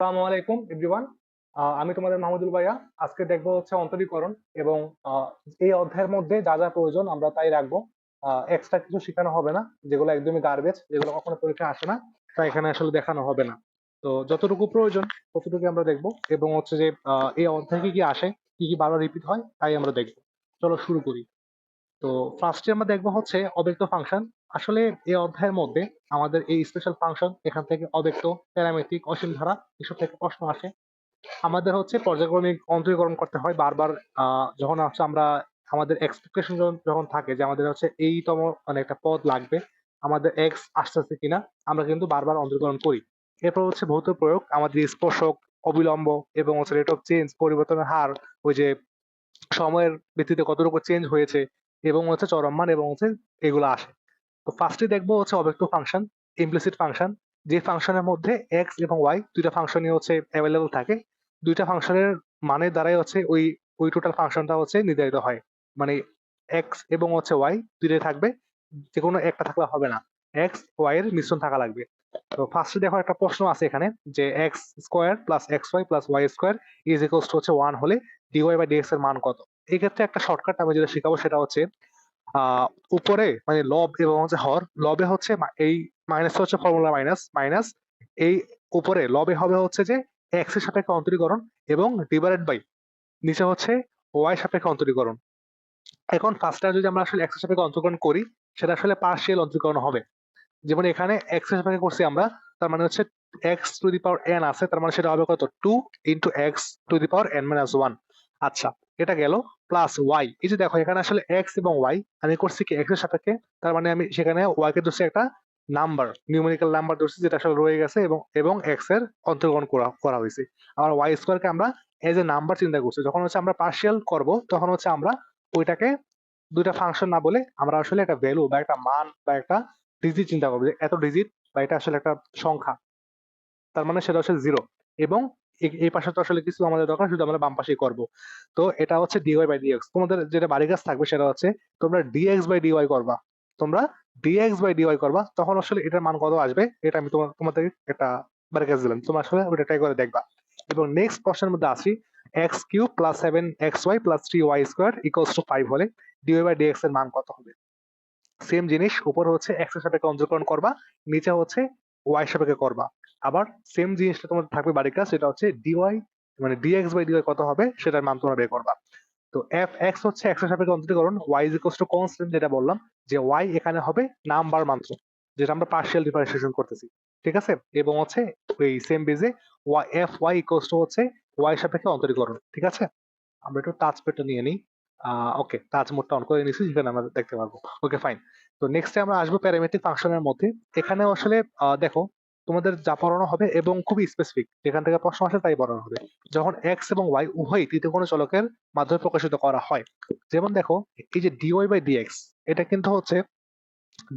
আসসালামু আলাইকুম এভরিওয়ান। আমি তোমাদের মাহমুদুল ভাইয়া। আজকে দেখবো হচ্ছে অন্তরীকরণ এবং আহ, এই অধ্যায়ের মধ্যে যা যা প্রয়োজন আমরা তাই রাখবো। এক্সট্রা কিছু শেখানো হবে না, যেগুলো একদমই গার্বেজ, যেগুলো কখনো পরীক্ষায় আসে না, তা এখানে আসলে দেখানো হবে না। তো যতটুকু প্রয়োজন ততটুকু আমরা দেখবো, এবং হচ্ছে যে এই অধ্যায়ে কি কি আসে, কি কি বারবার রিপিট হয়, তাই আমরা দেখবো। চলো শুরু করি। তো ফার্স্টে আমরা দেখবো হচ্ছে অব্যক্ত ফাংশন। আসলে এই অধ্যায়ের মধ্যে আমাদের এই স্পেশাল ফাংশন, এখান থেকে অব্যক্ত, প্যারামেট্রিক, অসীম ধারা, এসব থেকে প্রশ্ন আসে। আমাদের হচ্ছে পর্যায়ক্রমিক অন্তরীকরণ করতে হয় বারবার। যখন হচ্ছে আমরা আমাদের এক্সপেকটেশন যখন থাকে যে আমাদের হচ্ছে এইতম মানে একটা পদ লাগবে, আমাদের এক্স আসতেছে কিনা, আমরা কিন্তু বারবার অন্তরীকরণ করি। এরপর হচ্ছে ভৌত প্রয়োগ, আমাদের স্পর্শক, অবিলম্ব, এবং হচ্ছে রেট অফ চেঞ্জ, পরিবর্তনের হার, ওই যে সময়ের ভিত্তিতে কতটুকু চেঞ্জ হয়েছে, এবং হচ্ছে চরম মান, এবং হচ্ছে এগুলো আসে। তো ফার্স্টে দেখবো হচ্ছে অব্যক্ত ফাংশন, ইমপ্লিসিট ফাংশন। যে ফাংশনের মধ্যে এক্স এবং ওয়াই দুইটা ফাংশনই হচ্ছে অ্যাভেলেবল থাকে। দুইটা ফাংশনের মানের দ্বারাই হচ্ছে ওই ওই টোটাল ফাংশনটা হচ্ছে নির্ধারিত হয়। মানে এক্স এবং হচ্ছে ওয়াই দুইটাই থাকবে, যে কোনো একটা থাকলে হবে না, এক্স ওয়াই এর মিশ্রণ থাকা লাগবে। তো ফার্স্টে দেখো একটা প্রশ্ন আছে এখানে, যে x square plus x y plus y square is equals to হচ্ছে 1 হলে ডিওয়াই বাই ডিএক্স এর মান কত। এই ক্ষেত্রে একটা শর্টকাট আমি যেটা শেখাবো সেটা হচ্ছে আহ উপরে মানে লব এবং হচ্ছে হর। লবে হচ্ছে এই মাইনাস হচ্ছে ফর্মুলা মাইনাস মাইনাস, এই উপরে লবে হবে হচ্ছে যে এক্স এর সাপেক্ষে অন্তরীকরণ, এবং ডিভাইডেড বাই নিচে হচ্ছে ওয়াই সাপেক্ষে অন্তরীকরণ। এখন ফার্স্টটা যদি আমরা আসলে এক্স এর সাপেক্ষে অন্তরীকরণ করি, সেটা আসলে পার্শিয়াল অন্তরীকরণ হবে। যেমন এখানে এক্স এর সাপেক্ষে করছি আমরা, তার মানে হচ্ছে x to the power N আছে, তার মানে সেটা হবে কত, 2 × x to the power N minus 1। আচ্ছা, এটা গেল। প্লাস ওয়াই, এই যে দেখো এখানে আসলে এক্স এবং ওয়াই আমি করছি কি এক্স এর সাপেক্ষে, তার মানে আমি সেখানে ওয়াই কে ধরছি একটা নাম্বার, নিউমেরিক্যাল নাম্বার ধরছি, যেটা আসলে রয়ে গেছে, এবং এবং এক্স এর অন্তর্গ্রহণ করা করা হয়েছে। আবার ওয়াই স্কোয়ারকে আমরা এজ এ নাম্বার চিন্তা করছি। যখন হচ্ছে আমরা পার্শিয়াল করব, তখন হচ্ছে আমরা ওইটাকে দুইটা ফাংশন না বলে আমরা আসলে একটা ভ্যালু বা একটা মান বা একটা ডিজিট চিন্তা করবো, যে এত ডিজিট বা এটা আসলে একটা সংখ্যা, তার মানে সেটা হচ্ছে 0। এবং এই পাশে তো আসলে কিছু আমাদের দরকার, শুধু আমরা বাম পাশেই করবো। তো এটা হচ্ছে ডিওয়াই বাই ডিএক্স। তোমাদের যেটা বাড়ির কাজ থাকবে সেটা হচ্ছে তোমরা ডিএক্স বাই ডিওয়াই করবা। তোমরা ডিএক্স বাই ডিওয়াই করবা, তখন আসলে এটার মান কত আসবে, এটা আমি তোমাদের একটা বাড়ির কাজ দিলাম, তোমরা আসলে ওটা ট্রাই করে দেখবা। এবং নেক্সট প্রশ্নের মধ্যে আসি, x cube plus 7xy plus 3y square equals to 5 হলে ডিওয়াই বাই ডিএক্স এর মান কত হবে। সেম জিনিস, উপর হচ্ছে এক্স এর সাপেক্ষে অন্তরকরণ করবা, নিচে হচ্ছে ওয়াই সাপেক্ষে করবা। আবার সেম জিনিসটা তোমার থাকবে বাড়ির কাজ, সেটা হচ্ছে ডিওয়াই মানে ডিএক্স বাই ডিওয়াই কত হবে সেটার মান তোমরা বের করবা। তো এফ এক্স হচ্ছে এক্স এর সাপেক্ষে অন্তরীকরণ, y is equals to constant, যেটা বললাম যে ওয়াই এখানে হবে নাম্বার মাত্র, যেটা আমরা পার্শিয়াল ডিফারেন্সিয়েশন করতেছি। ঠিক আছে, এবং হচ্ছে এই সেম বেজে y f y equals to হচ্ছে ওয়াই সাপেক্ষে অন্তরীকরণ। ঠিক আছে, আমরা একটু টাচ পেটটা নিয়ে নিই। ওকে, টাচ মোডটা অন করে নিছি, সেখানে আমরা দেখতে পারবো। Okay fine. তো নেক্সটে আমরা আসবো প্যারামেট্রিক ফাংশনের মধ্যে। এখানে আসলে দেখো তোমাদের যা পড়ানো হবে এবং খুবই স্পেসিফিক, যেখান থেকে প্রশ্ন আসে তাই পড়ানো হবে। যখন এক্স এবং ওয়াই উভয় তৃতীয় কোনো চলকের মাধ্যমে প্রকাশিত করা হয়, যেমন দেখো এই যে ডিওয়াই বাই ডিএক্স, এটা কিন্তু হচ্ছে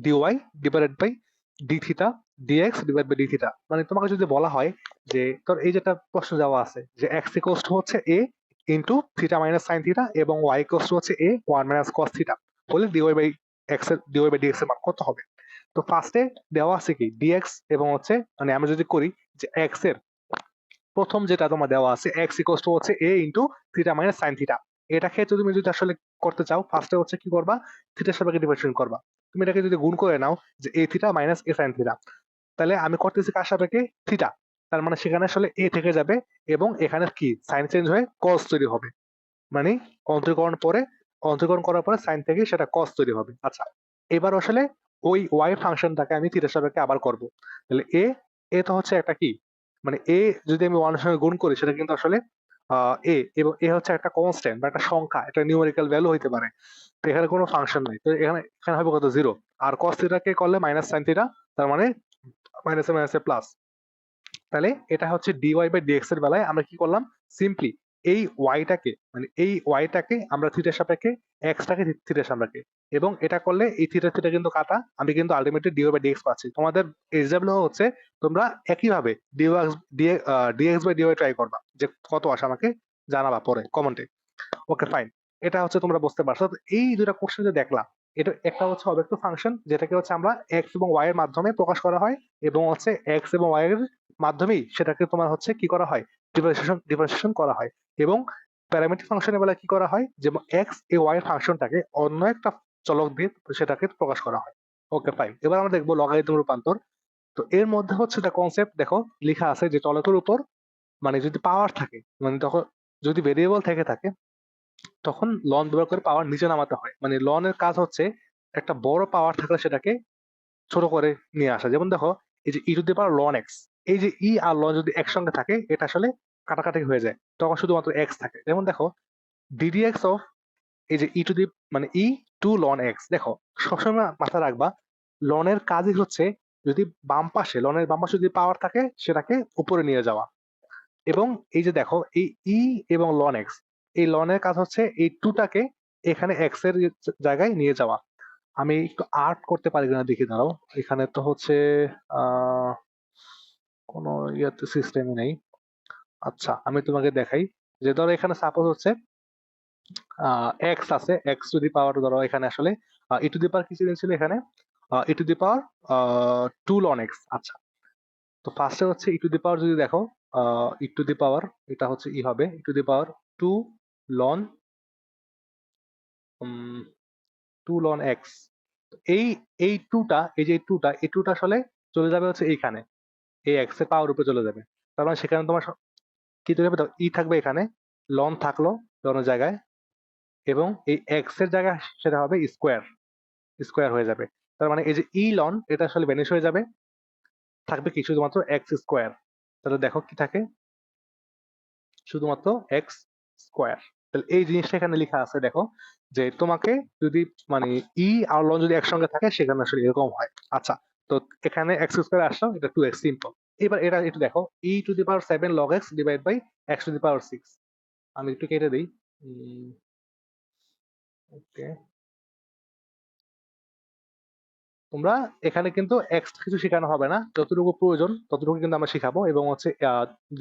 dy divided by d theta, dx divide by d theta. মানে তোমাকে যদি বলা হয় যে তোর এই যেটা প্রশ্ন দেওয়া আছে যে এক্স ইকুয়ালস টু হচ্ছে a into theta minus sine theta, এবং ওয়াই ইকুয়ালস টু হচ্ছে a one minus cos theta, বলে ডিওয়াই বাই এক্স এর ডিওয়াই বাই ডিএক্স এর মান কত হবে। তো ফার্স্টে দেওয়া আছে কি ডিএক্স, এবং হচ্ছে মানে আমরা যদি করি যে এক্স এর প্রথম যেটা তোমার দেওয়া আছে এক্স ইকুয়ালস টু হচ্ছে a into theta minus sine theta, এটাকে তুমি যদি আসলে করতে চাও, ফার্স্টে হচ্ছে কি করবা, থিটার সাপেক্ষে ডিফারেন্সিয়েট করবা। তুমি এটাকে যদি গুণ করে নাও যে এ থিটা মাইনাস এ সাইন থিটা, তাহলে আমি করতেছি কার সাপেক্ষে, থিটা, তার মানে সেখানে আসলে এ থেকে যাবে, এবং এখানে কি সাইন চেঞ্জ হয়ে কস তৈরি হবে। মানে অন্তরীকরণ পরে অন্তরীকরণ করার পরে সাইন থেকে সেটা কস তৈরি হবে। আচ্ছা, এবার আসলে ওই ওয়াই ফাংশনটাকে আমি থিটার সাপেক্ষে আবার করব। তাহলে এ এ তো হচ্ছে একটা কি, মানে এ যদি আমি ওয়ানের সঙ্গে গুণ করি, সেটা কিন্তু আসলে এ, এবং এ হচ্ছে একটা কনস্ট্যান্ট বা একটা সংখ্যা, একটা নিউমেরিক্যাল ভ্যালু হইতে পারে। তো এখানে কোনো ফাংশন নাই, তো এখানে এখানে হবে কত, 0। আর কস থিটাকে করলে মাইনাস সাইন থিটা, তার মানে মাইনাসে মাইনাসে প্লাস। তাহলে এটা হচ্ছে ডিওয়াই বাই ডিএক্স এর বেলায় আমরা কি করলাম, সিম্পলি এই ওয়াইটাকে মানে এই ওয়াইটাকে আমরা থিটার সাপেক্ষে, এক্সটাকে থিটার সাপেক্ষে, এবং এটা করলে এই থিটা থিটা কিন্তু কাটা, আমি কিন্তু আলটিমেটলি ডিওয়াই বাই ডিএক্স পাচ্ছি। তোমাদের এক্সাম্পল হচ্ছে তোমরা একইভাবে ডিওয়াক্স ডিএক্স বাই ডিওয়াই ট্রাই করবা, যে কত আসে আমাকে জানাবা পরে কমেন্টে। ওকে ফাইন, এটা হচ্ছে তোমরা বুঝতে পারছো। তো এই দুটা কোশ্চেন যে দেখলাম, এটা একটা হচ্ছে অব্যক্ত ফাংশন, যেটাকে হচ্ছে আমরা এক্স এবং ওয়াই এর মাধ্যমে প্রকাশ করা হয়, এবং হচ্ছে এক্স এবং ওয়াই এর মাধ্যমেই সেটাকে তোমার হচ্ছে কি করা হয়, ডিফারেন্সিয়েশন করা হয়। এবং প্যারামেট্রিক ফাংশনের বেলা কি করা হয়, যে এক্স এ ওয়াই এর ফাংশনটাকে অন্য একটা চলক দিয়ে সেটাকে প্রকাশ করা হয়। ওকে ফাইন, এবার আমরা দেখবো লগারিদম রূপান্তর। তো এর মধ্যে হচ্ছে দ্য কনসেপ্ট দেখো লেখা আছে যে চলকের উপর মানে যদি পাওয়ার থাকে, মানে তখন যদি ভেরিয়েবল থেকে থাকে তখন লন ব্যবহার করে পাওয়ার নিচে নামাতে হয়। মানে লনের কাজ হচ্ছে একটা বড় পাওয়ার থাকলে সেটাকে ছোট করে নিয়ে আসা। যেমন দেখো এই যে e to the power ln x, এই যে ই আর লন যদি একসঙ্গে থাকে এটা আসলে কাটাকাটি হয়ে যায়, তখন শুধুমাত্র এক্স থাকে। যেমন দেখো ডিডি এক্স অফ এই যে ই টু দি মানে ই টু লন এক্স, দেখো সবসময় মাথায় রাখবা লনের কাজই হচ্ছে যদি বাম পাশে লনের বাম পাশে যদি পাওয়ার থাকে সেটাকে উপরে নিয়ে যাওয়া। এবং এই যে দেখো এই ই এবং লন এক্স, এই লনের কাজ হচ্ছে এই টুটাকে এখানে এক্স এর জায়গায় নিয়ে যাওয়া। আমি একটু আর্ট করতে পারি কিনা দেখি, দাঁড়াও। এখানে তো হচ্ছে আহ কোনো ইয়েতে সিস্টেমই নেই। আচ্ছা আমি তোমাকে দেখাই, যে ধরো এখানে সাপোজ হচ্ছে এক্স আছে, এক্স টু দি পাওয়ার ধরো এখানে আসলে ই টু দি পাওয়ার কিছু দিন ছিল এখানে e to the power to ln x. আচ্ছা, তো ফার্স্টে হচ্ছে ই টু দি পাওয়ার যদি দেখো ই টু দি পাওয়ার এটা হচ্ছে ই হবে e to the power to ln to ln x. এই এই টুটা এই যে এই টুটা আসলে চলে যাবে হচ্ছে এইখানে, এই এক্স এর পাওয়ার উপরে চলে যাবে। তার মানে সেখানে তোমার কি তৈরি হবে, ই থাকবে এখানে, লন থাকলো লনের জায়গায়, এবং এই এক্স এর জায়গায় সেটা হবে স্কোয়ার, স্কোয়ার হয়ে যাবে। তার মানে এই যে ই লন এটা আসলে ভ্যানিশ হয়ে যাবে, থাকবে কি শুধুমাত্র এক্স স্কোয়ার। তাহলে দেখো কি থাকে, শুধুমাত্র এক্স স্কোয়ার। তাহলে এই জিনিসটা এখানে লেখা আছে দেখো, যে তোমাকে যদি মানে ই আর লন যদি একসঙ্গে থাকে সেখানে আসলে এরকম হয়। আচ্ছা, তো এখানে এক্স স্কোয়ার আসলো, এটা টু এক্স সিম্পল। এবার এটা একটু দেখো, e to the power seven log x divide by x to the power six. আমি একটু কেটে দিই। ওকে, তোমরা এখানে কিন্তু এক্সট্রা কিছু শেখানো হবে না, যতটুকু প্রয়োজন ততটুকু কিন্তু আমরা শিখাবো। এবং হচ্ছে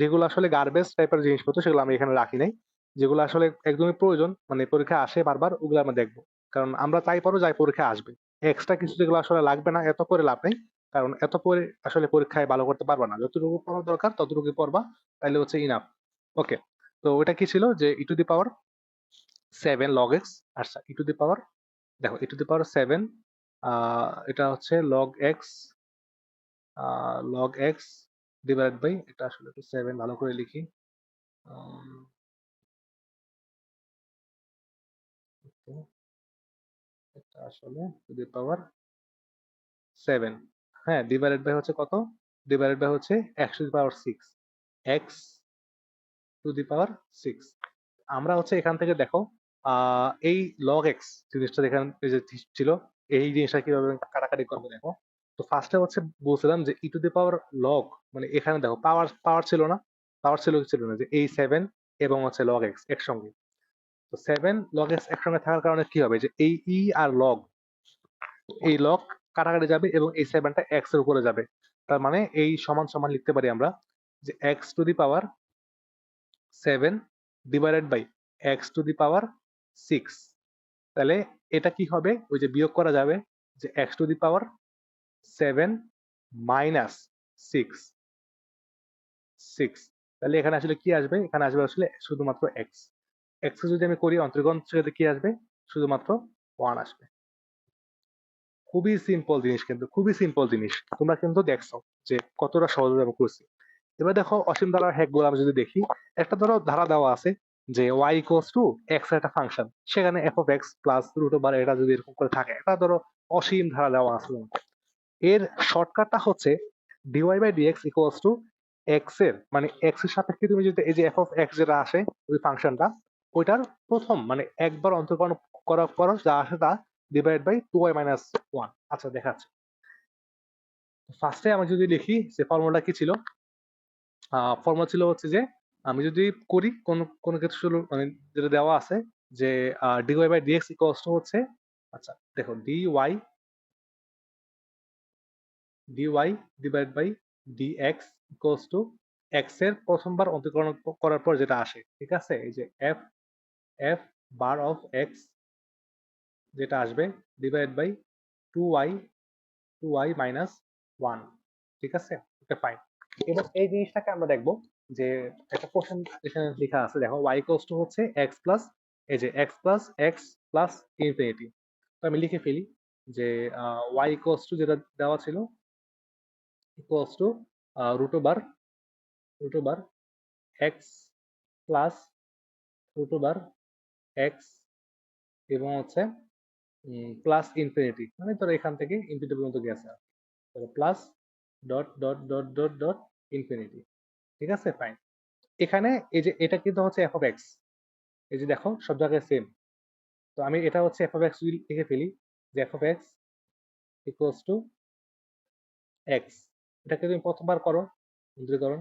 যেগুলো আসলে গার্বেজ টাইপের জিনিসপত্র সেগুলো আমি এখানে রাখি নাই, যেগুলো আসলে একদমই প্রয়োজন মানে পরীক্ষা আসে বারবার ওগুলো আমরা দেখবো। কারণ আমরা চাই পারো যাই পরীক্ষা আসবে, এক্সট্রা কিছু যেগুলো আসলে লাগবে না এত করে লাভ নেই। কারণ এত পরে আসলে পরীক্ষায় ভালো করতে পারবা না, যতটুকু পড়ার দরকার ততটুকু পড়বা, তাইলে হচ্ছে ইনাফ। ওকে, তো ওটা কি ছিল যে e to the power seven log x. আচ্ছা, ই টু দি পাওয়ার দেখো e to the power seven, এটা হচ্ছে লগ এক্স ডিভাইড বাই, এটা আসলে একটু সেভেন ভালো করে লিখি। উম, তো এটা আসলে টু দি পাওয়ার সেভেন, হ্যাঁ ডিভাইডেড বাই হচ্ছে কত, ডিভাইডেড বাই হচ্ছে x to the power six, x to the power six. আমরা হচ্ছে এখান থেকে দেখো এই লগ এক্স জিনিসটা এখানে এই যে ছিল, এই জিনিসটা কিভাবে কাটাকাটি করবো দেখো। তো ফার্স্টে হচ্ছে বলছিলাম যে e to the power log, মানে এখানে দেখো পাওয়ার পাওয়ার ছিল না, পাওয়ার ছিল কি ছিল না, যে এই সেভেন এবং হচ্ছে লগ এক্স একসঙ্গে। তো সেভেন লগ এক্স একসঙ্গে থাকার কারণে কি হবে, যে এই ই আর লগ, এই লগ কাটাকাটি যাবে এবং এই সেভেনটা এক্স এর উপরে যাবে। তার মানে এই সমান সমান লিখতে পারি আমরা যে x to the power seven divided by x to the power six. তাহলে এটা কি হবে, ওই যে বিয়োগ করা যাবে, যে x to the power seven minus six, six. তাহলে এখানে আসলে কি আসবে, এখানে আসবে আসলে শুধুমাত্র এক্স। এক্স যদি আমি করি অন্তর্গণ থেকে কি আসবে, শুধুমাত্র ওয়ান আসবে। খুবই সিম্পল জিনিস, কিন্তু খুবই সিম্পল জিনিস, তোমরা কিন্তু দেখছো যে কতটা সহজ আমি করছি। এবার দেখো অসীম ধারার হ্যাক গুলো আমি যদি দেখি, একটা ধরো ধারা দেওয়া আছে যে ওয়াই ইকুয়ালস টু এক্স এর একটা ফাংশন, সেখানে f of x plus root over এটা যদি এরকম করে থাকে, এটা ধরো অসীম ধারা দেওয়া আছে। এর শর্টকাটটা হচ্ছে dy by dx equals to x এর মানে এক্স এর সাপেক্ষে তুমি যদি এই যে এফ অফ এক্স যেটা আসে ওই ফাংশনটা, ওইটার প্রথম মানে একবার অন্তর্করণ করার পর যা আসে তা divide by two y minus one. আচ্ছা দেখাচ্ছি, ফার্স্টে আমি যদি লিখি যে ফর্মুলা কি ছিল, ফর্মুলা ছিল হচ্ছে যে আমি যদি করি কোন কোন কিছু মানে যেটা দেওয়া আছে যে dy by dx equals to হচ্ছে, আচ্ছা দেখো dy dy divide by dx equals to x এর প্রথমবার অন্তর্করণ করার পর যেটা আসে, ঠিক আছে, এই যে f f bar of x যেটা আসবে divide by two y minus one. ঠিক আছে, ওকে ফাইন। এবং এই জিনিসটাকে আমরা দেখবো যে একটা কোশ্চেন এখানে লেখা আছে, দেখো y ইকুয়ালস টু হচ্ছে x প্লাস, এই যে x প্লাস ইনফিনিটি। তো আমি লিখে ফেলি যে y ইকুয়ালস টু যেটা দেওয়া ছিল equals to root over x plus root over x এবং হচ্ছে প্লাস ইনফিনিটি, মানে ধরো এখান থেকে ইনফিনিটি পর্যন্ত গেছে, plus dot dot dot dot dot infinity. ঠিক আছে, ফাইন। এখানে এই যে এটা কিন্তু হচ্ছে এফ অফ এক্স, এই যে দেখো সব জায়গায় সেম। তো আমি এটা হচ্ছে এফ অফ এক্স লিখে ফেলি যে F of x equals to x. এটাকে তুমি প্রথমবার করো ইন্টিগ্রেশন,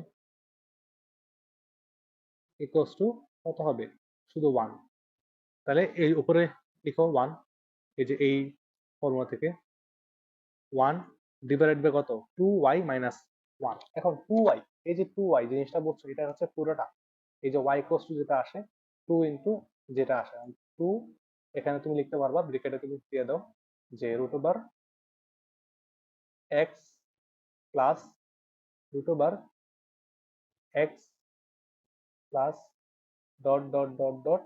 ইকুয়ালস টু কত হবে, শুধু ওয়ান। তাহলে এই উপরে লিখো ওয়ান, এই যে এই ফর্মুলা থেকে ওয়ান ডিভাইডেড বাই কত, টু ওয়াই মাইনাস ওয়ান। এখন টু ওয়াই, এই যে টু ওয়াই জিনিসটা বলছো এটা হচ্ছে পুরোটা, এই যে ওয়াই কোস টু যেটা আসে টু ইন্টু যেটা আসে টু, এখানে তুমি লিখতে পারবা ব্রেকেটে তুমি দিয়ে দাও যে root over x plus root over x plus dot dot dot dot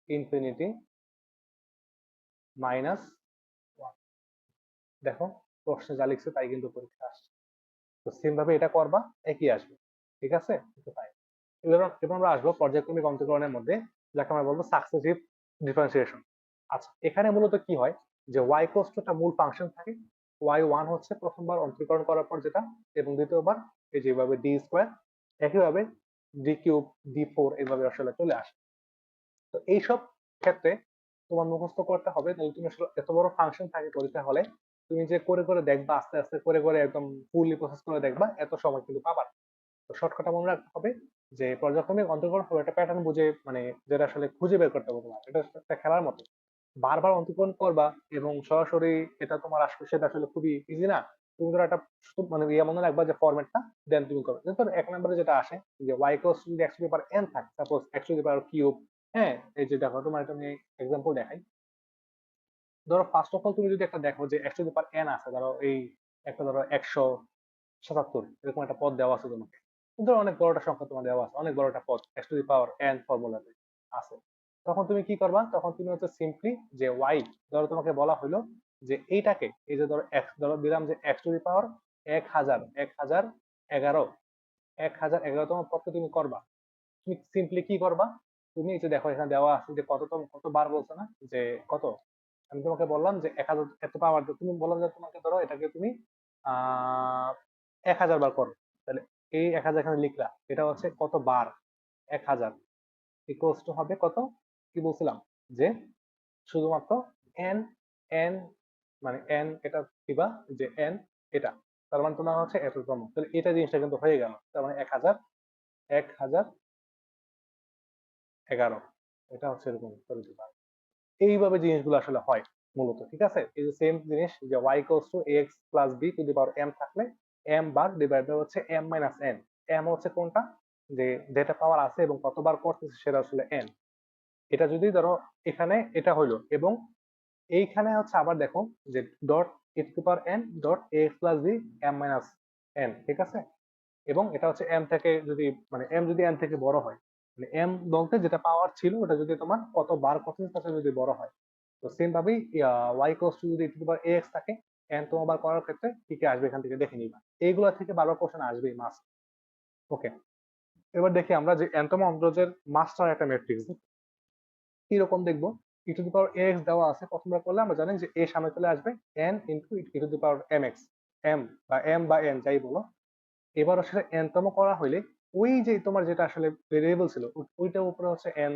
infinity minus one. দেখো প্রশ্নে যা লিখছে তাই কিন্তু পরীক্ষা আসছে। তো সেম ভাবে এটা করবা, একই আসবে। ঠিক আছে, ফাইন। এবার এবার আমরা আসবো পর্যায়ক্রমিক অন্তরীকরণের মধ্যে, যাকে আমরা বলবো সাকসেসিভ ডিফারেন্সিয়েশন। আচ্ছা, এখানে মূলত কি হয় যে ওয়াই কোস টু একটা মূল ফাংশন থাকে, ওয়াই ওয়ান হচ্ছে প্রথমবার অন্তরীকরণ করার পর যেটা, এবং দ্বিতীয়বার এই যেভাবে ডি স্কোয়ার, একইভাবে ডি কিউব, ডি ফোর এইভাবে আসলে চলে আসে। তো এইসব ক্ষেত্রে তোমার মুখস্থ করতে হবে, তাহলে তুমি আসলে এত বড় ফাংশন থাকে পরীক্ষা হলে, তুমি যে করে করে দেখবা, আস্তে আস্তে করে করে একদম ফুললি প্রসেস করে দেখবা, এত সময় কিন্তু পাবা না। তো শর্টকাটে মনে রাখতে হবে যে পর্যায়ক্রমিক অন্তর্গণ হবে একটা প্যাটার্ন বুঝে, মানে যেটা আসলে খুঁজে বের করতে হবে তোমার, এটা একটা খেলার মতো। বারবার অন্তর্গণ করবা এবং সরাসরি এটা তোমার আসবে, সেটা আসলে খুবই ইজি না। তুমি ধরো একটা মানে ইয়ে মনে রাখবা যে ফরম্যাটটা, দেন তুমি করবে। ধরো এক নম্বরে যেটা আসে যে ওয়াই ইকুয়ালস টু যদি x to the power n থাকে, suppose x to the power cube. হ্যাঁ, এই যে দেখো তোমার এটা আমি এক্সাম্পল দেখাই। ধরো ফার্স্ট অফ অল তুমি যদি একটা দেখো যে x to the power N আছে, ধরো এই একটা ধরো 177 এরকম একটা পদ দেওয়া আছে তোমাকে, কিন্তু অনেক বড়টা সংখ্যা তোমার দেওয়া আছে, অনেক বড় একটা পদ x to the power n ফর্মুলাতে আছে। তখন তুমি কি করবা, তখন তুমি হচ্ছে সিম্পলি যে ওয়াই, ধরো তোমাকে বলা হলো যে এইটাকে, এই যে ধরো এক্স, ধরো দিলাম যে এক্স টু দি পাওয়ার 1011, 1011তম পদকে তুমি করবা। তুমি সিম্পলি কি করবা, তুমি এই যে দেখো এখানে দেওয়া আছে যে কত বার বলছে না, যে কত, আমি তোমাকে বললাম যে 1000 এত পাওয়ার, তুমি বললাম যে তোমাকে ধরো এটাকে তুমি 1000 বার করো। তাহলে এই 1000 এখানে লিখলা, এটা হচ্ছে কত বার, 1000 ইকুয়ালস টু হবে কত, কি বলছিলাম যে শুধুমাত্র এন, এন মানে এন এটা দিবা, যে এন এটা, তার মানে তোমার হচ্ছে এততম। তাহলে এটা জিনিসটা কিন্তু হয়ে গেল, তার মানে 1011, এটা হচ্ছে এরকম করে দিবা। এইভাবে জিনিসগুলো আসলে হয় মূলত। ঠিক আছে, এই যে সেম জিনিস যে y equals to x plus b to the power m থাকলে এম বার ডিভাইড বাই হচ্ছে এম মাইনাস এন। এম হচ্ছে কোনটা, যে যেটা পাওয়ার আছে এবং কতবার করতেছে সেটা আসলে এন। এটা যদি ধরো এখানে এটা হইলো, এবং এইখানে হচ্ছে আবার দেখো যে dot a to the power n dot x plus b m minus n. ঠিক আছে, এবং এটা হচ্ছে এম থেকে যদি, মানে এম যদি এন থেকে বড় হয়, মানে এম বলতে যেটা পাওয়ার ছিল ওটা যদি তোমার কত বার করতেছে তার থেকে যদি বড় হয়, তো সেম ভাবেই ওয়াই কোস টু যদি টু পাওয়ার এক্স থাকে, এন তোমার করার ক্ষেত্রে কি কি আসবে এখান থেকে দেখে নিবা। এইগুলা থেকে বারবার কোশ্চেন আসবেই মাস্ট। ওকে, এবার দেখি আমরা যে এনতম অন্তর্জের মাস্টার একটা ম্যাট্রিক্স কিরকম দেখবো। ই টু দি পাওয়ার এক্স দেওয়া আছে, প্রথমবার করলে আমরা জানি যে এ সামনে চলে আসবে n into e to the power m x, m বা এন যাই বলো। এবার আসলে এন তম করা হইলে ওই যে তোমার যেটা আসলে ভেরিয়েবল ছিল ওইটার উপরে হচ্ছে এন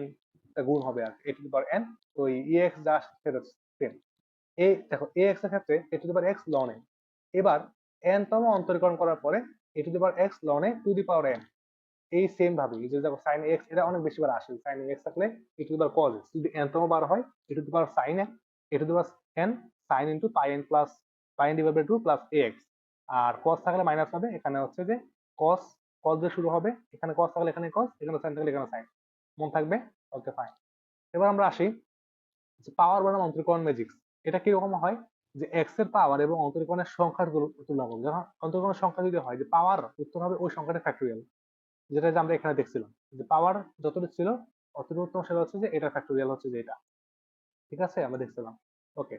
গুণ হবে, আর এ টু দি পাওয়ার এন। তো ই এক্স যা সেটা সেম। এই দেখো এ এক্স এর ক্ষেত্রে a to the power x ln a, এবার এন তম অন্তরীকরণ করার পরে a to the power x ln a to the power n. এই সেম ভাবে এই যে দেখো সাইন এক্স, এটা অনেক বেশি বার আসে, সাইন এক্স থাকলে e to the power cos x, যদি এন তম বার হয় e to the power sine a, a to the power n sine into pi n plus pi n divide by 2 plus a x. আর cos থাকলে minus হবে, এখানে হচ্ছে যে কস, কস দিয়ে শুরু হবে, এখানে কস থাকলে এখানে কস, এখানে সাইন থাকলে এখানে সাইন, মন থাকবে। Okay fine. এবার আমরা আসি পাওয়ার বনাম অন্তরীকরণ ম্যাজিক্স, এটা কিরকম হয়। যে এক্স এর পাওয়ার এবং অন্তরীকরণের সংখ্যাগুলো তুলনা করবো। যখন অন্তরীকরণের সংখ্যা যদি হয় যে পাওয়ার উত্তর হবে ওই সংখ্যাটা ফ্যাক্টোরিয়াল, যেটা যে আমরা এখানে দেখছিলাম যে পাওয়ার যতটুকু ছিল অতটুকু উত্তম সেটা হচ্ছে যে এটা ফ্যাক্টোরিয়াল হচ্ছে যে এটা। ঠিক আছে, আমরা দেখছিলাম। ওকে,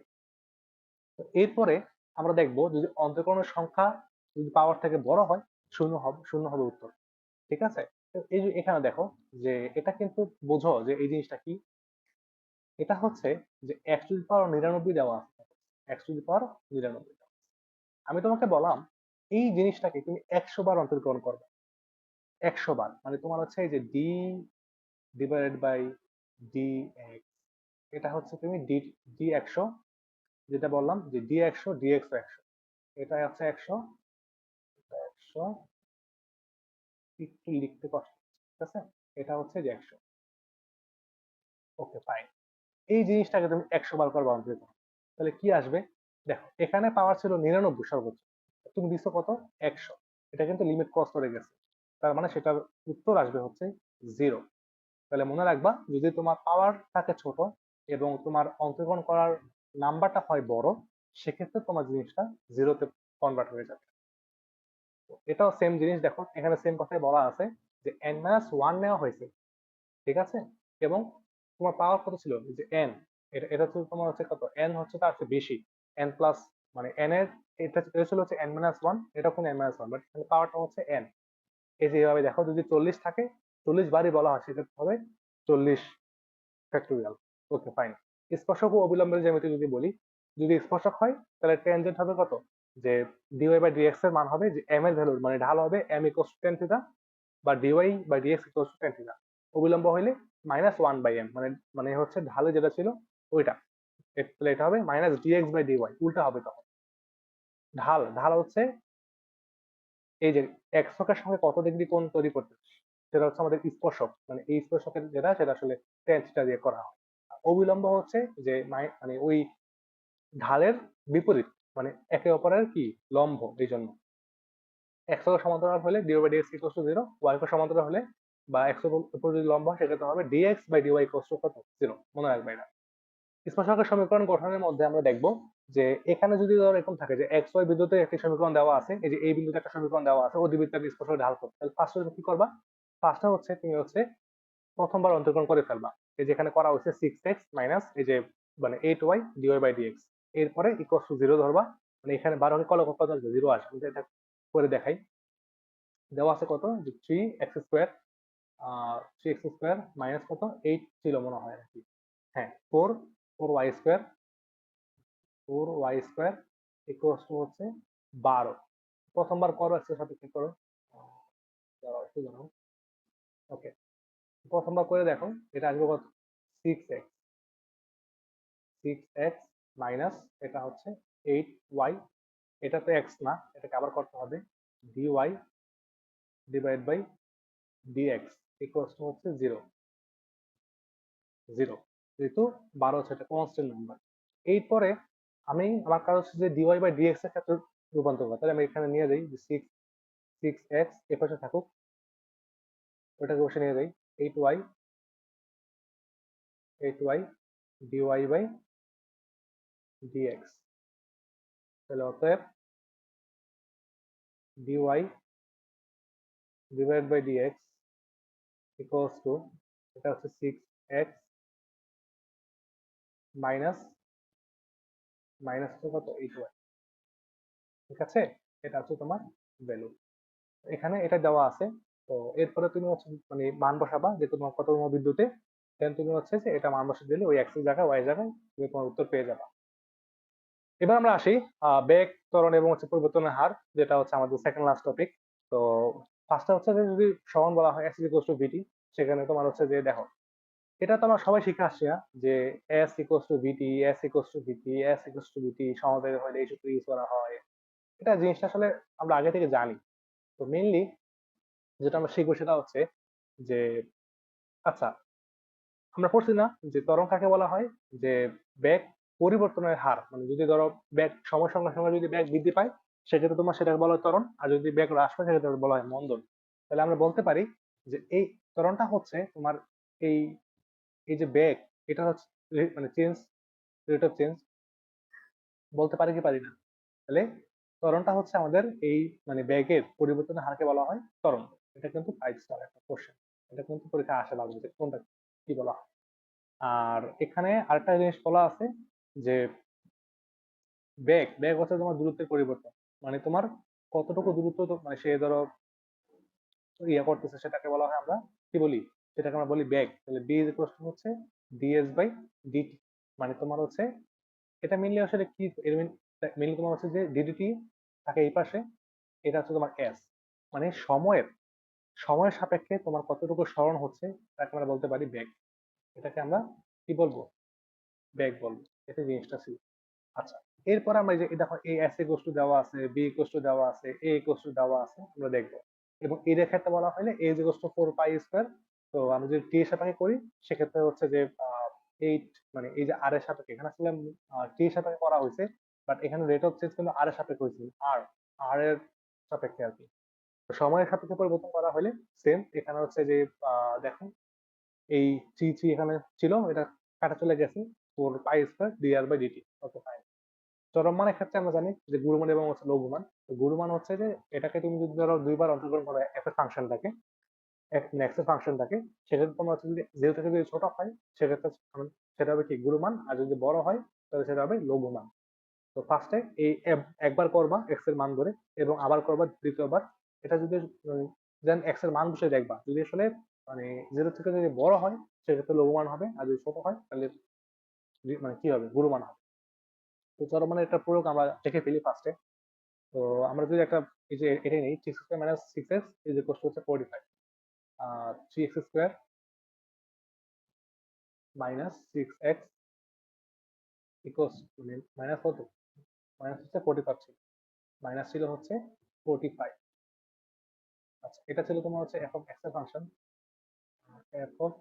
তো এরপরে আমরা দেখবো যদি অন্তরীকরণের সংখ্যা যদি পাওয়ার থেকে বড় হয় শূন্য হবে উত্তর। ঠিক আছে, তো এই যে এখানে দেখো যে এটা কিন্তু বোঝো যে এই জিনিসটা কি। এটা হচ্ছে যে এক্স টু দি পাওয়ার 99 দেওয়া আছে, এক্স টু দি পাওয়ার 99। আমি তোমাকে বললাম এই জিনিসটাকে তুমি 100 বার অন্তরীকরণ করবে, 100 বার, মানে তোমার হচ্ছে এই যে d divided by d x, এটা হচ্ছে তুমি ডি ডি 100, যেটা বললাম যে ডি 100 ডি এক্স 100, এটা হচ্ছে 100, 100, একটু লিখতে কষ্ট, ঠিক আছে, এটা হচ্ছে যে 100। ওকে ফাইন, এই জিনিসটাকে তুমি 100 বার করবে অন্তরীকরণ, তাহলে কি আসবে? দেখো এখানে পাওয়ার ছিল 99 সর্বোচ্চ, তুমি দিছো কত? 100, এটা কিন্তু লিমিট ক্রস করে গেছে, তার মানে সেটার উত্তর আসবে হচ্ছে 0। তাহলে মনে রাখবা যদি তোমার পাওয়ার থাকে ছোট এবং তোমার অন্তরীকরণ করার নাম্বারটা হয় বড়, সেক্ষেত্রে তোমার জিনিসটা 0-তে কনভার্ট হয়ে যাবে। তো এটাও সেম জিনিস, দেখো এখানে সেম কথাই বলা আছে যে n-1 নেওয়া হয়েছে, ঠিক আছে, এবং তোমার পাওয়ার কত ছিল যে n, এটা তো তোমার হচ্ছে কত, n হচ্ছে তার চেয়ে বেশি, n প্লাস, মানে n এর এটা ছিল হচ্ছে n-1, এটা কোনো n-1, বাট পাওয়ারটা হচ্ছে n। এই যে এইভাবে দেখো যদি 40 থাকে, 40 বারই বলা হয়, সেক্ষেত্রে হবে 40 ফ্যাক্টোরিয়াল। Okay fine. স্পর্শক ও অবিলম্বের জ্যামিতি যদি বলি, যদি স্পর্শক হয় তাহলে ট্যানজেন্ট হবে কত, যে ডিওয়াই বাই ডিএক্স এর মান হবে যে এম এর ভ্যালু, মানে ঢাল হবে m equals to tan theta, বা dy by dx equals to tan theta. অবিলম্ব হইলে -1/m, মানে মানে হচ্ছে ঢালে যেটা ছিল ওইটা, তাহলে এটা হবে মাইনাস ডিএক্স বাই ডিওয়াই, উল্টা হবে তখন। ঢাল ঢাল হচ্ছে এই যে এক্স অক্ষের সঙ্গে কত ডিগ্রি কোণ তৈরি করতে, সেটা হচ্ছে আমাদের স্পর্শক, মানে এই স্পর্শকের যেটা সেটা আসলে টেন থিটা দিয়ে করা হয়। অবিলম্ব হচ্ছে যে মানে ওই ঢালের বিপরীত, মানে একে অপরের কি লম্ব, এই জন্য এক্স অক্ষ সমান্তরাল হলে dy by dx equals to 0, y অক্ষ সমান্তরাল হলে বা এক্স এর উপর যদি লম্ব হয় সেক্ষেত্রে হবে dx by dy equals to কত, 0। মনে রাখবে এটা। স্পর্শকের সমীকরণ গঠনের মধ্যে আমরা দেখব যে এখানে যদি ধর এরকম থাকে যে এক্স ওয়াই বিন্দুতে একটি সমীকরণ দেওয়া আছে, এই যে এই বিন্দুতে একটা সমীকরণ দেওয়া আছে অধিবৃত্তের স্পর্শক ঢাল করতে, তাহলে ফার্স্টে তুমি কি করবা? ফার্স্টে হচ্ছে তুমি হচ্ছে প্রথমবার অন্তর্করণ করে ফেলবা, এই যেখানে করা হচ্ছে 6x মাইনাস এই যে মানে 8y ডিওয়াই বাই ডিএক্স, এরপরে ইকুয়ালস টু 0 ধরবা, মানে এখানে 12 কে কত কত আসবে, 0 আসবে। আমি এটা করে দেখাই। দেওয়া আছে কত যে 3x square, 3x square minus কত 8 ছিল মনে হয় আর কি, হ্যাঁ 4y square, 4y square equals to হচ্ছে 12। প্রথমবার করো, এর সাথে কি করো, দাঁড়াও একটু জানাও। ওকে, প্রথমবার করে দেখো এটা আসবে কত, 6x, 6x মাইনাস এটা হচ্ছে 8y, এটা তো x না, এটাকে আবার করতে হবে dy divide by dx equals to হচ্ছে 0, 0, যেহেতু 12 হচ্ছে এটা কনস্ট্যান্ট নাম্বার। এরপরে আমি আমার কাজ হচ্ছে যে dy বাই dx এর ক্ষেত্রে রূপান্তর করা, তাহলে আমি এখানে নিয়ে যাই যে 6x এর পাশে থাকুক, ওটাকে বসে নিয়ে যাই 8y, 8y dy by dx, তাহলে অতএব dy divide by dx equals to, এটা হচ্ছে 6x মাইনাস মাইনাস তো কত 8y, ঠিক আছে, এটা হচ্ছে তোমার ভ্যালু, এখানে এটা দেওয়া আছে। তো এরপরে তুমি হচ্ছে মানে মান বসাবা যে তোমার কত বিন্দুতে, দেন তুমি হচ্ছে যে এটা মান বসে দিলে ওই এক্স এর জায়গায় ওয়াই এর জায়গায় তুমি তোমার উত্তর পেয়ে যাবা। এবার আমরা আসি বেগ, ত্বরণ এবং হচ্ছে পরিবর্তনের হার, যেটা হচ্ছে আমাদের সেকেন্ড লাস্ট টপিক। তো ফার্স্টে হচ্ছে যে যদি সমান বলা হয় এস ইকুয়ালস টু ভিটি, সেখানে তোমার হচ্ছে যে দেখো এটা তো আমরা সবাই শিখে আসছি না যে s equals to vt, s equals to vt, s equals to vt সমাবেগ হলে এই সূত্র ইউজ করা হয়, এটা জিনিসটা আসলে আমরা আগে থেকে জানি। তো মেইনলি যেটা আমরা শিখবো সেটা হচ্ছে যে আচ্ছা, আমরা পড়ছি না যে ত্বরণ কাকে বলা হয়, যে বেগ পরিবর্তনের হার, মানে যদি ধরো বেগ সময়ের সঙ্গে সঙ্গে যদি বেগ বৃদ্ধি পায় সেক্ষেত্রে তোমার সেটাকে বলা হয় ত্বরণ, আর যদি বেগ হ্রাস পায় সেক্ষেত্রে বলা হয় মন্দন। তাহলে আমরা বলতে পারি যে এই ত্বরণটা হচ্ছে তোমার এই এই যে বেগ, এটা হচ্ছে মানে চেঞ্জ, রেট অফ চেঞ্জ, বলতে পারি কি পারি না? তাহলে ত্বরণটা হচ্ছে আমাদের এই মানে বেগের পরিবর্তনের হারকে বলা হয় ত্বরণ। এটা কিন্তু 5 স্টার একটা কোশ্চেন। এটা কিন্তু পরীক্ষায় আসে মাঝে মধ্যে, কোনটা কি বলা হয়। আর এখানে আরেকটা জিনিস বলা আছে যে বেগ বেগ হচ্ছে তোমার দূরত্বের পরিবর্তন, মানে তোমার কতটুকু দূরত্ব মানে সে ধরো ইয়ে করতেছে সেটাকে বলা হয় আমরা কি বলি, সেটাকে আমরা বলি বেগ। তাহলে বি ইজ ইকুয়াল টু হচ্ছে ডিএস বাই ডিটি, মানে তোমার হচ্ছে এটা মিললে আসলে কি এর মিললে তোমার হচ্ছে যে ডিডিটি থাকে এই পাশে, এটা হচ্ছে তোমার এস, মানে সময়ের সাপেক্ষে তোমার কতটুকু সরণ হচ্ছে তাকে আমরা বলতে পারি বেগ। এটাকে আমরা কি বলবো, বেগ বলবো। এটা জিনিসটা ছিল। আচ্ছা, এরপর আমরা এই যে দেখো এই এস এ গোষ্ঠ দেওয়া আছে, বি গোষ্ঠ দেওয়া আছে, এ গোষ্ঠ দেওয়া আছে, আমরা দেখবো। এবং এর ক্ষেত্রে বলা হলে এ যে গোষ্ঠ 4 পাই স্কোয়ার। তো আমি যদি টি এর সাপেক্ষে করি সেক্ষেত্রে হচ্ছে যে 8, মানে এই যে আর এর সাপেক্ষে এখানে আসলে টি এর সাপেক্ষে করা হয়েছে, বাট এখানে রেট অফ চেঞ্জ কিন্তু আর এর সাপেক্ষে হয়েছে, আর আর এর সাপেক্ষে আর কি। তো সময়ের সাপেক্ষে পরিবর্তন করা হলে সেম এখানে হচ্ছে যে দেখো এই থ্রি থ্রি এখানে ছিল, এটা কাটা চলে গেছে, 4 pi square dr by dt. Okay, চরম মানের ক্ষেত্রে আমরা জানি যে গুরুমান এবং হচ্ছে লঘুমান। তো গুরুমান হচ্ছে যে এটাকে তুমি যদি ধরো দুইবার অন্তর্গ্রহণ করো এফ এর ফাংশনটাকে, এক্স এর ফাংশনটাকে, সেক্ষেত্রে তোমার হচ্ছে যদি জিরো থেকে যদি ছোট হয় সেক্ষেত্রে সেটা হবে কি গুরুমান, আর যদি বড় হয় তাহলে সেটা হবে লঘুমান। তো ফার্স্টে এই একবার করবা এক্স এর মান ধরে, এবং আবার করবা দ্বিতীয়বার। এটা যদি দেন এক্স এর মান বসে দেখবা, যদি আসলে মানে জিরো থেকে যদি বড় হয় সেক্ষেত্রে লঘুমান হবে, আর যদি ছোট হয় তাহলে মানে কি হবে, গুরুমান হবে। তো চরম মানের একটা প্রয়োগ আমরা দেখে ফেলি ফার্স্টে। তো আমরা যদি একটা এই যে এটাই নেই, 6x minus 6x is equal to হচ্ছে 45, 3x square minus 6x equals minus কত, মাইনাস হচ্ছে 45 ছিল, মাইনাস ছিল হচ্ছে 45। আচ্ছা, এটা ছিল তোমার হচ্ছে এফ অফ এক্স এর ফাংশন, এফ অফ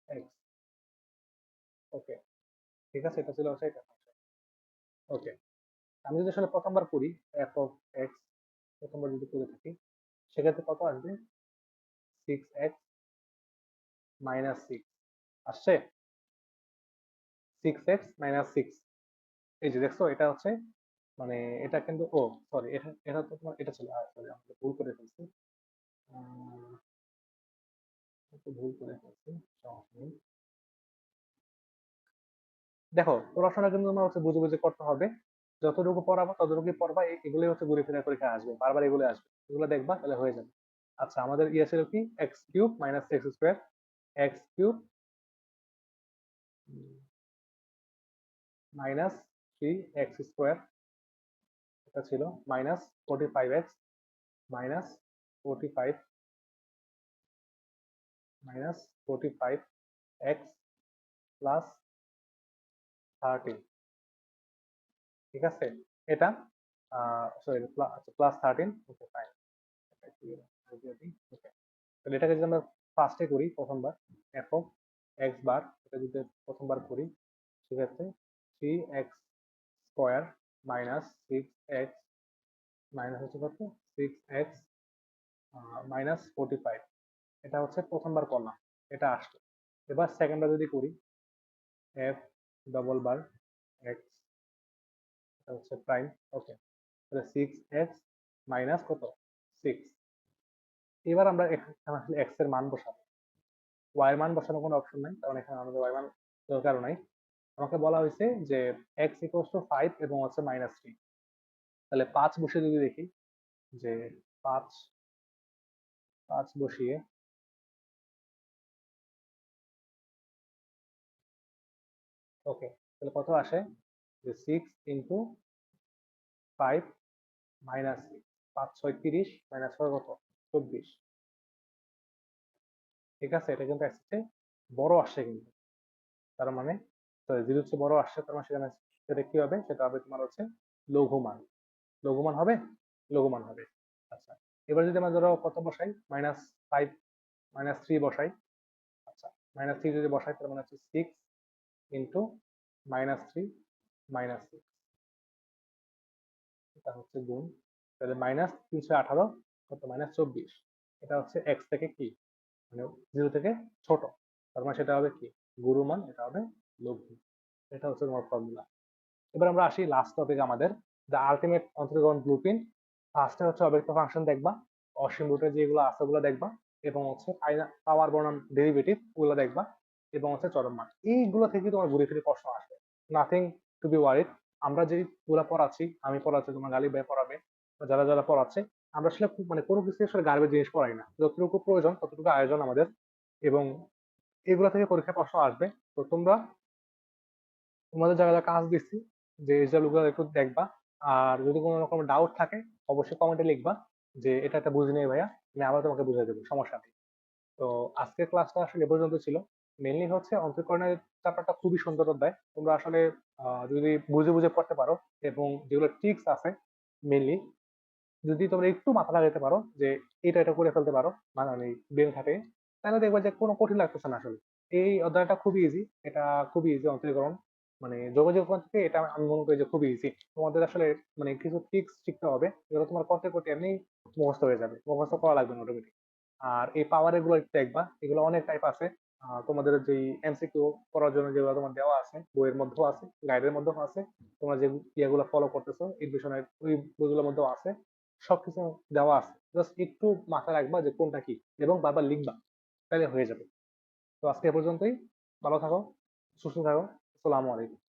এক্স। ওকে, ঠিক আছে, এটা ছিল হচ্ছে এটা ফাংশন। ওকে, আমি যদি আসলে প্রথমবার করি এফ অফ এক্স, প্রথমবার যদি করে থাকি সেক্ষেত্রে কত আসবে, 6x মাইনাস 6 আসছে, 6x-6। এই যে দেখছো এটা হচ্ছে মানে এটা কিন্তু ও সরি, এটা এটা তো তোমার এটা ছিল, সরি আমি ভুল করে ফেলছি, আহ, একটু ভুল করে ফেলছি, সমস্যা নেই। দেখো পড়াশোনা কিন্তু তোমার হচ্ছে বুঝে বুঝে করতে হবে, যতটুকু পড়াবো ততটুকুই পড়বা, এগুলোই হচ্ছে ঘুরে ফিরে পরীক্ষা আসবে, বারবার এগুলো আসবে, এগুলো দেখবা তাহলে হয়ে যাবে। আচ্ছা, আমাদের ইয়ে ছিল কি x cube minus x square, x cube minus 3x square, এটা ছিল minus 45x minus 45 minus 45x plus 30। ঠিক আছে, এটা সরি প্লাস 13। ওকে ফাইন, ওকে। তাহলে এটাকে যদি আমরা ফার্স্টে করি প্রথমবার, এফ অফ এক্স বার, এটা যদি প্রথমবার করি সেক্ষেত্রে 3x square minus 6x minus হচ্ছে কত, 6x মাইনাস 45, এটা হচ্ছে প্রথমবার করলাম, এটা আসলো। এবার সেকেন্ডবার যদি করি এফ ডবল বার এক্স, এটা হচ্ছে প্রাইম। ওকে, তাহলে 6x মাইনাস কত, 6। এবার আমরা এখানে আসলে এক্স এর মান বসাবো, ওয়াই এর মান বসানোর কোনো অপশন নাই, কারণ এখানে আমাদের ওয়াই মান দরকার নাই। আমাকে বলা হয়েছে যে এক্স ইকুয়ালস টু 5 এবং হচ্ছে -3। তাহলে 5 বসিয়ে যদি দেখি যে 5 5 বসিয়ে, ওকে, তাহলে কত আসে যে 6 × 5 -6, 5 6 30 মাইনাস 6 কত, 24। ঠিক আছে, এটা কিন্তু আসছে বড় আসছে কিন্তু, তার মানে জিরো হচ্ছে বড় আসছে, তার মানে সেখানে সেটা কি হবে, সেটা হবে তোমার হচ্ছে লঘুমান। লঘুমান হবে, লঘুমান হবে। আচ্ছা, এবার যদি আমরা ধরো কত বসাই, -5 -3 বসাই। আচ্ছা, -3 যদি বসাই তার মানে হচ্ছে 6 × -3 এটা হচ্ছে গুণ, তাহলে -318 কত, -24। এটা হচ্ছে এক্স থেকে কি, মানে জিরো থেকে ছোট, তার মানে সেটা হবে কি গুরুমান, এটা হবে লঘু। এটা হচ্ছে তোমার ফর্মুলা। এবার আমরা আসি লাস্ট টপিক আমাদের, দ্য আলটিমেট অন্তরীকরণ ব্লুপ্রিন্ট। ফার্স্টে হচ্ছে অব্যক্ত ফাংশন দেখবা, অসীম রুটে যেগুলো আছে ওগুলো দেখবা, এবং হচ্ছে পাওয়ার বনাম ডেরিভেটিভ ওগুলো দেখবা, এবং হচ্ছে চরম মান। এইগুলো থেকে তোমার ঘুরে ফিরে প্রশ্ন আসবে, নাথিং টু বি ওয়ারিড। আমরা যেগুলো পড়াচ্ছি, আমি পড়াচ্ছি, তোমার গালি ভাই পড়াবে, বা যারা যারা পড়াচ্ছে, আমরা আসলে মানে কোনো কিছু আসলে গার্বেজ জিনিস পড়াই না। যতটুকু প্রয়োজন ততটুকু আয়োজন আমাদের, এবং এগুলো থেকে পরীক্ষায় প্রশ্ন আসবে। তো তোমরা তোমাদের যারা যারা কাজ দিচ্ছি যে এসডাব্লিউ গুলো একটু দেখবা। আর যদি কোনো রকম ডাউট থাকে অবশ্যই কমেন্টে লিখবা যে এটা একটা বুঝি নেই ভাইয়া, আমি আবার তোমাকে বুঝিয়ে দেবো, সমস্যা নেই। তো আজকের ক্লাসটা আসলে এ পর্যন্ত ছিল। মেনলি হচ্ছে অন্তরীকরণের চ্যাপ্টারটা খুবই সুন্দর অধ্যায়, তোমরা আসলে যদি বুঝে বুঝে পড়তে পারো, এবং যেগুলো ট্রিক্স আছে মেনলি যদি তোমরা একটু মাথা লাগাতে পারো যে এটা এটা করে ফেলতে পারো, মানে ব্রেন খাটে, তাহলে দেখবে যে কোনো কঠিন লাগতেছে না আসলে। এই অধ্যায়টা খুবই ইজি, এটা খুবই ইজি অন্তরীকরণ, মানে যোগাযোগ থেকে এটা আমি মনে করি যে খুবই ইজি। তোমাদের আসলে মানে কিছু ট্রিক্স শিখতে হবে, যেগুলো তোমার করতে করতে এমনি মুখস্থ হয়ে যাবে, মুখস্থ করা লাগবে না অটোমেটিক। আর এই পাওয়ার এগুলো একটু দেখবা, এগুলো অনেক টাইপ আছে। তোমাদের যে এমসিকিউ করার জন্য যেগুলো তোমার দেওয়া আছে, বইয়ের মধ্যেও আছে, গাইডের মধ্যেও আছে, তোমরা যে ইয়েগুলো ফলো করতেছো এডমিশনের ওই বইগুলোর মধ্যেও আছে, সবকিছু দেওয়া আছে। জাস্ট একটু মাথায় রাখবা যে কোনটা কি, এবং বারবার লিখবা, তাহলে হয়ে যাবে। তো আজকে এ পর্যন্তই। ভালো থাকো, সুস্থ থাকো। আসসালামু আলাইকুম।